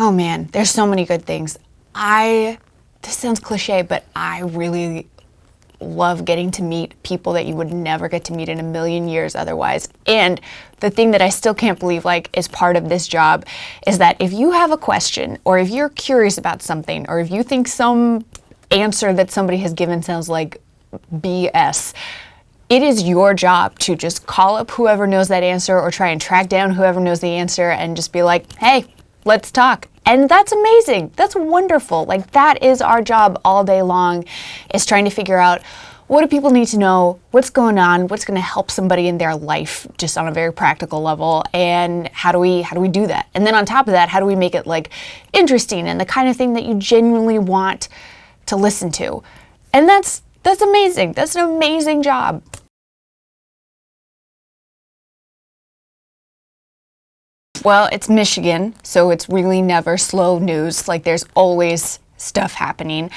Oh man, there's so many good things. This sounds cliche, but I really love getting to meet people that you would never get to meet in a million years otherwise. And the thing that I still can't believe is part of this job is that if you have a question, or if you're curious about something, or if you think some answer that somebody has given sounds like BS, it is your job to just call up whoever knows that answer or try and track down whoever knows the answer and just be like, hey, let's talk. And that's amazing. That's wonderful. That is our job all day long, is trying to figure out, what do people need to know? What's going on? What's going to help somebody in their life just on a very practical level? And how do we do that? And then on top of that, how do we make it interesting and the kind of thing that you genuinely want to listen to? And that's amazing. That's an amazing job. Well, it's Michigan, so it's really never slow news. There's always stuff happening.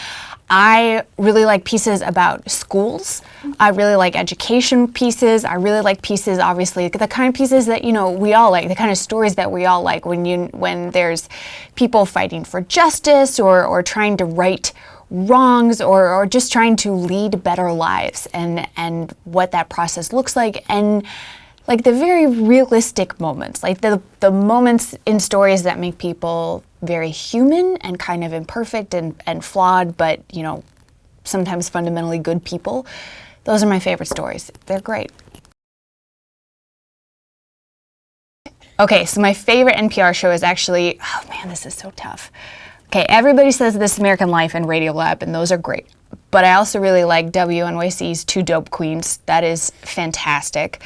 I really like pieces about schools. I really like education pieces. I really like pieces, obviously, the kind of pieces that, we all like, the kind of stories that we all like when there's people fighting for justice or trying to right wrongs or just trying to lead better lives and what that process looks like. And the very realistic moments, the moments in stories that make people very human and kind of imperfect and flawed, but, sometimes fundamentally good people. Those are my favorite stories. They're great. Okay, so my favorite NPR show is actually, oh man, this is so tough. Okay, everybody says This American Life and Radiolab, and those are great. But I also really like WNYC's Two Dope Queens. That is fantastic.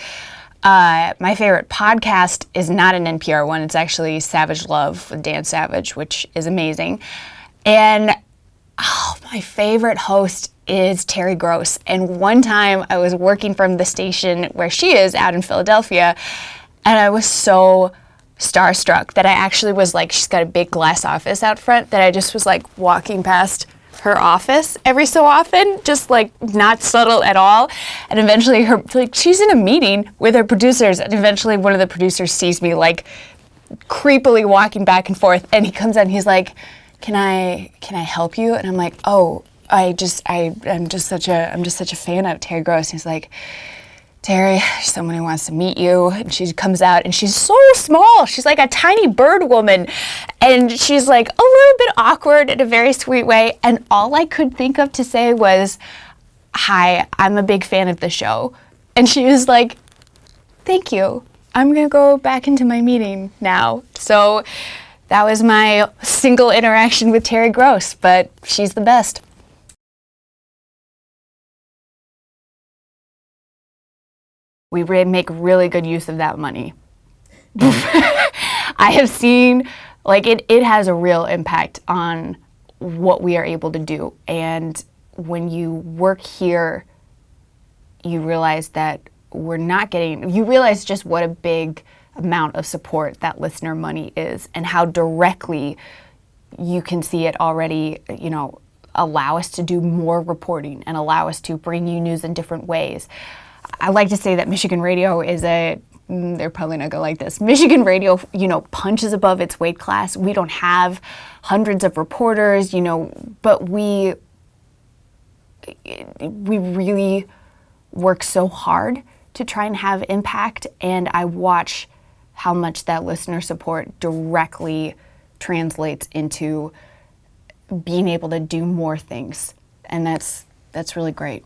My favorite podcast is not an NPR one. It's actually Savage Love with Dan Savage, which is amazing. And my favorite host is Terry Gross. And one time I was working from the station where she is out in Philadelphia, and I was so starstruck that I actually was she's got a big glass office out front, that I just was walking past her office every so often, just not subtle at all. And eventually she's in a meeting with her producers, and eventually one of the producers sees me creepily walking back and forth, and he comes out and he's like, can I help you? And I'm like, oh, I'm just such a fan of Terry Gross. And he's like, Terry, someone who wants to meet you. And she comes out and she's so small. She's like a tiny bird woman. And she's a little bit awkward in a very sweet way. And all I could think of to say was, hi, I'm a big fan of the show. And she was like, thank you. I'm going to go back into my meeting now. So that was my single interaction with Terry Gross, but she's the best. We make really good use of that money. I have seen, it has a real impact on what we are able to do. And when you work here, you realize that you realize just what a big amount of support that listener money is, and how directly you can see it already, allow us to do more reporting and allow us to bring you news in different ways. I like to say that Michigan radio is they're probably not gonna like this. Michigan radio, punches above its weight class. We don't have hundreds of reporters, but we really work so hard to try and have impact. And I watch how much that listener support directly translates into being able to do more things. And that's really great.